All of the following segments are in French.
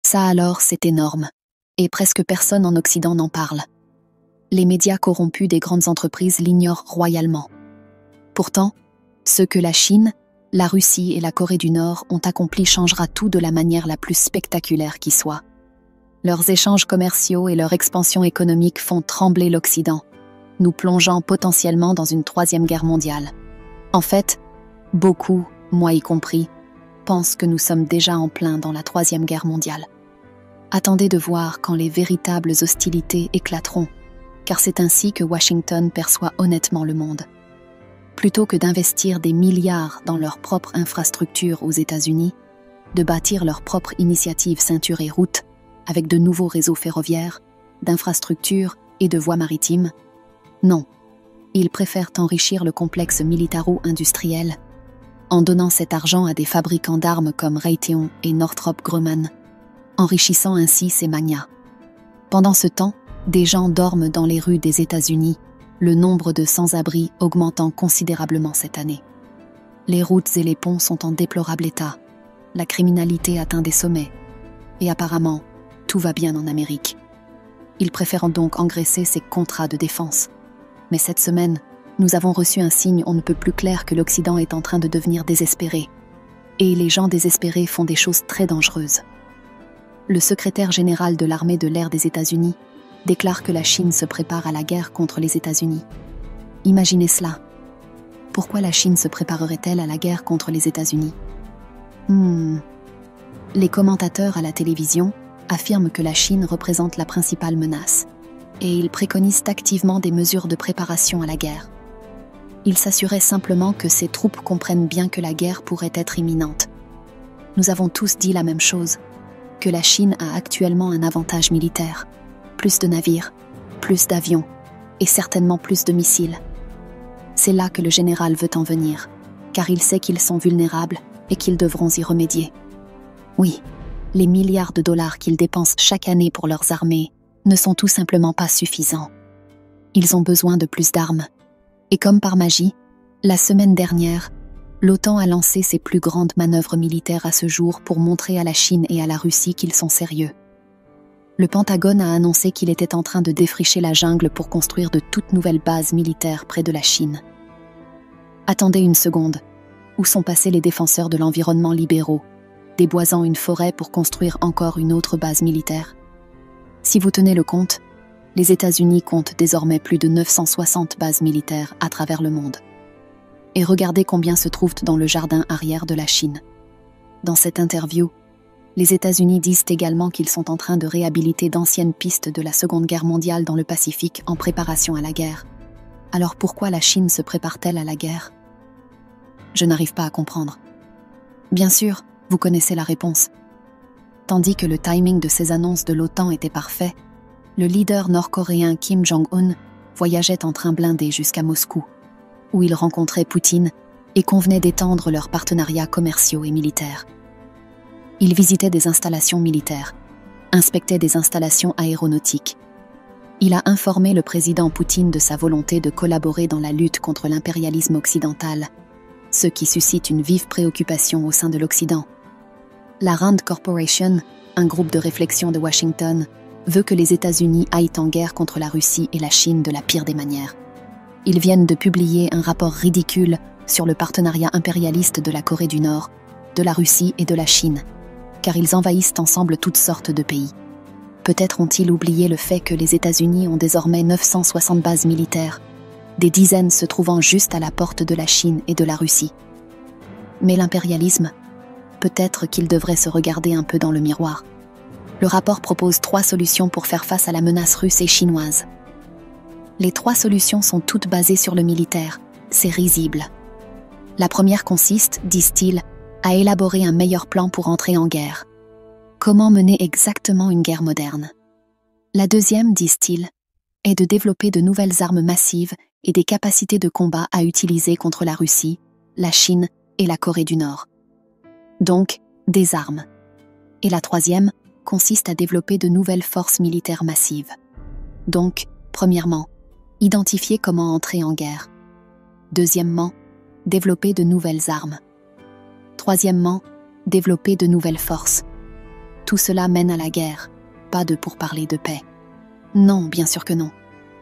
Ça alors, c'est énorme. Et presque personne en Occident n'en parle. Les médias corrompus des grandes entreprises l'ignorent royalement. Pourtant, ce que la Chine, la Russie et la Corée du Nord ont accompli changera tout de la manière la plus spectaculaire qui soit. Leurs échanges commerciaux et leur expansion économique font trembler l'Occident, nous plongeant potentiellement dans une troisième guerre mondiale. En fait, beaucoup, moi y compris, pensent que nous sommes déjà en plein dans la troisième guerre mondiale. Attendez de voir quand les véritables hostilités éclateront, car c'est ainsi que Washington perçoit honnêtement le monde. Plutôt que d'investir des milliards dans leur propre infrastructure aux États-Unis, de bâtir leur propre initiative ceinture et route, avec de nouveaux réseaux ferroviaires, d'infrastructures et de voies maritimes, non, ils préfèrent enrichir le complexe militaro-industriel en donnant cet argent à des fabricants d'armes comme Raytheon et Northrop Grumman, enrichissant ainsi ces magnats. Pendant ce temps, des gens dorment dans les rues des États-Unis, le nombre de sans-abri augmentant considérablement cette année. Les routes et les ponts sont en déplorable état, la criminalité atteint des sommets, et apparemment, tout va bien en Amérique. Ils préfèrent donc engraisser ces contrats de défense. Mais cette semaine, nous avons reçu un signe on ne peut plus clair que l'Occident est en train de devenir désespéré. Et les gens désespérés font des choses très dangereuses. Le secrétaire général de l'armée de l'air des États-Unis déclare que la Chine se prépare à la guerre contre les États-Unis. Imaginez cela. Pourquoi la Chine se préparerait-elle à la guerre contre les États-Unis ? Les commentateurs à la télévision affirment que la Chine représente la principale menace, et ils préconisent activement des mesures de préparation à la guerre. Ils s'assuraient simplement que ces troupes comprennent bien que la guerre pourrait être imminente. Nous avons tous dit la même chose, que la Chine a actuellement un avantage militaire, plus de navires, plus d'avions, et certainement plus de missiles. C'est là que le général veut en venir, car il sait qu'ils sont vulnérables et qu'ils devront y remédier. Oui, les milliards de dollars qu'ils dépensent chaque année pour leurs armées ne sont tout simplement pas suffisants. Ils ont besoin de plus d'armes. Et comme par magie, la semaine dernière, l'OTAN a lancé ses plus grandes manœuvres militaires à ce jour pour montrer à la Chine et à la Russie qu'ils sont sérieux. Le Pentagone a annoncé qu'il était en train de défricher la jungle pour construire de toutes nouvelles bases militaires près de la Chine. Attendez une seconde. Où sont passés les défenseurs de l'environnement libéraux, déboisant une forêt pour construire encore une autre base militaire ? Si vous tenez le compte, les États-Unis comptent désormais plus de 960 bases militaires à travers le monde. Et regardez combien se trouvent dans le jardin arrière de la Chine. Dans cette interview, les États-Unis disent également qu'ils sont en train de réhabiliter d'anciennes pistes de la Seconde Guerre mondiale dans le Pacifique en préparation à la guerre. Alors pourquoi la Chine se prépare-t-elle à la guerre ? Je n'arrive pas à comprendre. Bien sûr, vous connaissez la réponse. Tandis que le timing de ces annonces de l'OTAN était parfait, le leader nord-coréen Kim Jong-un voyageait en train blindé jusqu'à Moscou, où il rencontrait Poutine et convenait d'étendre leurs partenariats commerciaux et militaires. Il visitait des installations militaires, inspectait des installations aéronautiques. Il a informé le président Poutine de sa volonté de collaborer dans la lutte contre l'impérialisme occidental, ce qui suscite une vive préoccupation au sein de l'Occident. La Rand Corporation, un groupe de réflexion de Washington, veut que les États-Unis aillent en guerre contre la Russie et la Chine de la pire des manières. Ils viennent de publier un rapport ridicule sur le partenariat impérialiste de la Corée du Nord, de la Russie et de la Chine, car ils envahissent ensemble toutes sortes de pays. Peut-être ont-ils oublié le fait que les États-Unis ont désormais 960 bases militaires, des dizaines se trouvant juste à la porte de la Chine et de la Russie. Mais l'impérialisme, peut-être qu'il devrait se regarder un peu dans le miroir. Le rapport propose 3 solutions pour faire face à la menace russe et chinoise. Les 3 solutions sont toutes basées sur le militaire, c'est risible. La première consiste, disent-ils, à élaborer un meilleur plan pour entrer en guerre. Comment mener exactement une guerre moderne ? La deuxième, disent-ils, est de développer de nouvelles armes massives et des capacités de combat à utiliser contre la Russie, la Chine et la Corée du Nord. Donc, des armes. Et la troisième consiste à développer de nouvelles forces militaires massives. Donc, premièrement, identifier comment entrer en guerre. Deuxièmement, développer de nouvelles armes. Troisièmement, développer de nouvelles forces. tout cela mène à la guerre, pas de pourparlers de paix. Non, bien sûr que non.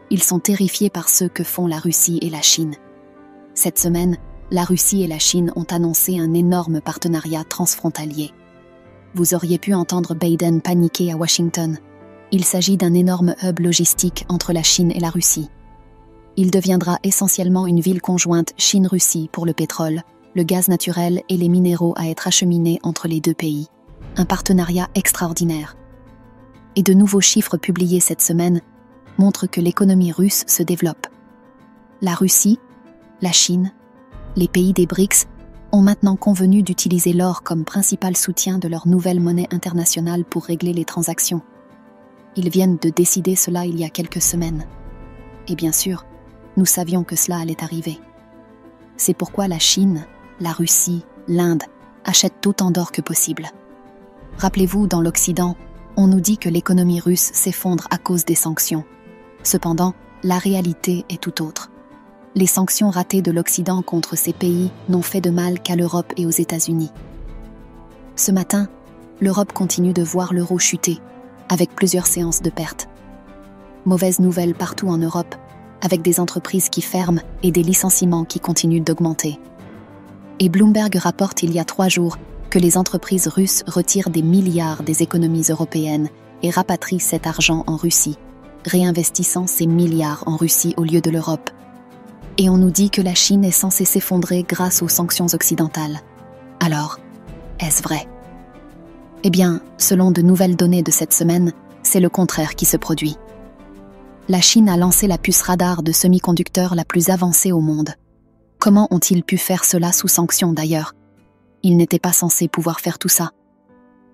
Ils sont terrifiés par ce que font la Russie et la Chine. Cette semaine, la Russie et la Chine ont annoncé un énorme partenariat transfrontalier. Vous auriez pu entendre Biden paniquer à Washington. Il s'agit d'un énorme hub logistique entre la Chine et la Russie. Il deviendra essentiellement une ville conjointe Chine-Russie pour le pétrole, le gaz naturel et les minéraux à être acheminés entre les deux pays. Un partenariat extraordinaire. Et de nouveaux chiffres publiés cette semaine montrent que l'économie russe se développe. La Russie, la Chine, les pays des BRICS ont maintenant convenu d'utiliser l'or comme principal soutien de leur nouvelle monnaie internationale pour régler les transactions. Ils viennent de décider cela il y a quelques semaines. Et bien sûr, nous savions que cela allait arriver. C'est pourquoi la Chine, la Russie, l'Inde achètent autant d'or que possible. Rappelez-vous, dans l'Occident, on nous dit que l'économie russe s'effondre à cause des sanctions. Cependant, la réalité est tout autre. Les sanctions ratées de l'Occident contre ces pays n'ont fait de mal qu'à l'Europe et aux États-Unis. Ce matin, l'Europe continue de voir l'euro chuter, avec plusieurs séances de pertes. Mauvaise nouvelle partout en Europe, avec des entreprises qui ferment et des licenciements qui continuent d'augmenter. Et Bloomberg rapporte il y a 3 jours que les entreprises russes retirent des milliards des économies européennes et rapatrient cet argent en Russie, réinvestissant ces milliards en Russie au lieu de l'Europe. Et on nous dit que la Chine est censée s'effondrer grâce aux sanctions occidentales. Alors, est-ce vrai? Eh bien, selon de nouvelles données de cette semaine, c'est le contraire qui se produit. La Chine a lancé la puce radar de semi-conducteurs la plus avancée au monde. Comment ont-ils pu faire cela sous sanctions d'ailleurs? Ils n'étaient pas censés pouvoir faire tout ça.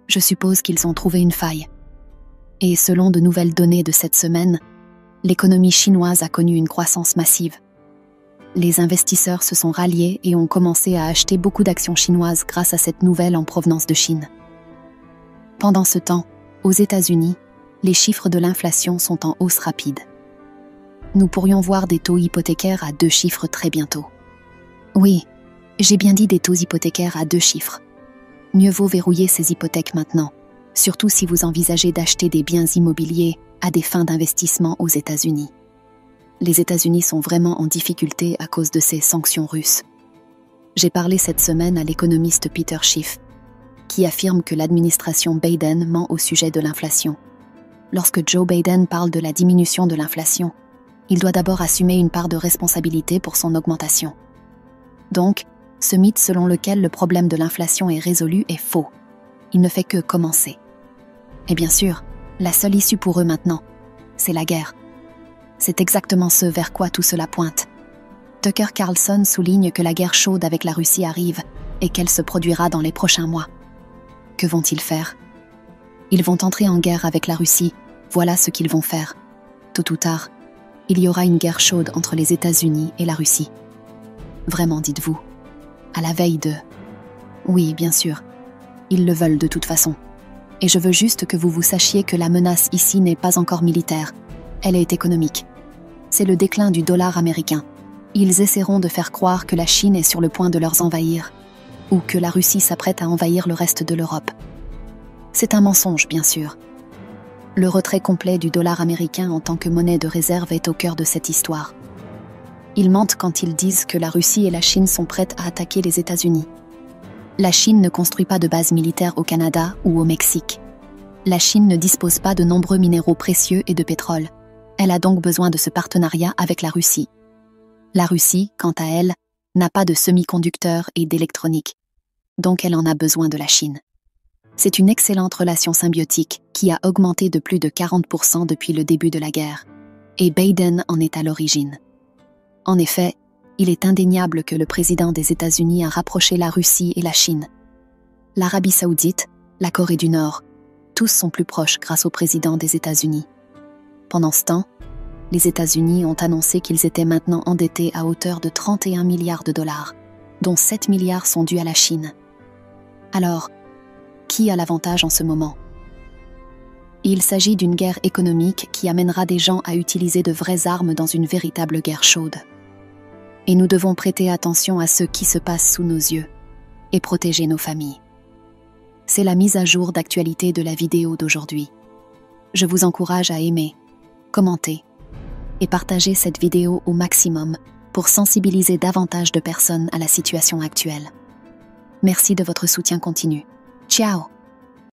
Je suppose qu'ils ont trouvé une faille. Et selon de nouvelles données de cette semaine, l'économie chinoise a connu une croissance massive. Les investisseurs se sont ralliés et ont commencé à acheter beaucoup d'actions chinoises grâce à cette nouvelle en provenance de Chine. Pendant ce temps, aux États-Unis, les chiffres de l'inflation sont en hausse rapide. Nous pourrions voir des taux hypothécaires à 2 chiffres très bientôt. Oui, j'ai bien dit des taux hypothécaires à 2 chiffres. Mieux vaut verrouiller ces hypothèques maintenant, surtout si vous envisagez d'acheter des biens immobiliers à des fins d'investissement aux États-Unis. Les États-Unis sont vraiment en difficulté à cause de ces sanctions russes. J'ai parlé cette semaine à l'économiste Peter Schiff, qui affirme que l'administration Biden ment au sujet de l'inflation. Lorsque Joe Biden parle de la diminution de l'inflation, il doit d'abord assumer une part de responsabilité pour son augmentation. Donc, ce mythe selon lequel le problème de l'inflation est résolu est faux. Il ne fait que commencer. Et bien sûr, la seule issue pour eux maintenant, c'est la guerre. C'est exactement ce vers quoi tout cela pointe. Tucker Carlson souligne que la guerre chaude avec la Russie arrive et qu'elle se produira dans les prochains mois. Que vont-ils faire? Ils vont entrer en guerre avec la Russie, voilà ce qu'ils vont faire. Tôt ou tard, il y aura une guerre chaude entre les États-Unis et la Russie. Vraiment, dites-vous, à la veille de... Oui, bien sûr, ils le veulent de toute façon. Et je veux juste que vous sachiez que la menace ici n'est pas encore militaire, elle est économique. C'est le déclin du dollar américain. Ils essaieront de faire croire que la Chine est sur le point de les envahir, ou que la Russie s'apprête à envahir le reste de l'Europe. C'est un mensonge, bien sûr. Le retrait complet du dollar américain en tant que monnaie de réserve est au cœur de cette histoire. Ils mentent quand ils disent que la Russie et la Chine sont prêtes à attaquer les États-Unis. La Chine ne construit pas de base militaire au Canada ou au Mexique. La Chine ne dispose pas de nombreux minéraux précieux et de pétrole. Elle a donc besoin de ce partenariat avec la Russie. La Russie, quant à elle, n'a pas de semi-conducteurs et d'électronique. Donc elle en a besoin de la Chine. C'est une excellente relation symbiotique qui a augmenté de plus de 40% depuis le début de la guerre. Et Biden en est à l'origine. En effet, il est indéniable que le président des États-Unis a rapproché la Russie et la Chine. L'Arabie Saoudite, la Corée du Nord, tous sont plus proches grâce au président des États-Unis. Pendant ce temps, les États-Unis ont annoncé qu'ils étaient maintenant endettés à hauteur de 31 milliards de dollars, dont 7 milliards sont dus à la Chine. Alors, qui a l'avantage en ce moment? Il s'agit d'une guerre économique qui amènera des gens à utiliser de vraies armes dans une véritable guerre chaude. Et nous devons prêter attention à ce qui se passe sous nos yeux et protéger nos familles. C'est la mise à jour d'actualité de la vidéo d'aujourd'hui. Je vous encourage à aimer, commenter et partager cette vidéo au maximum pour sensibiliser davantage de personnes à la situation actuelle. Merci de votre soutien continu. Ciao!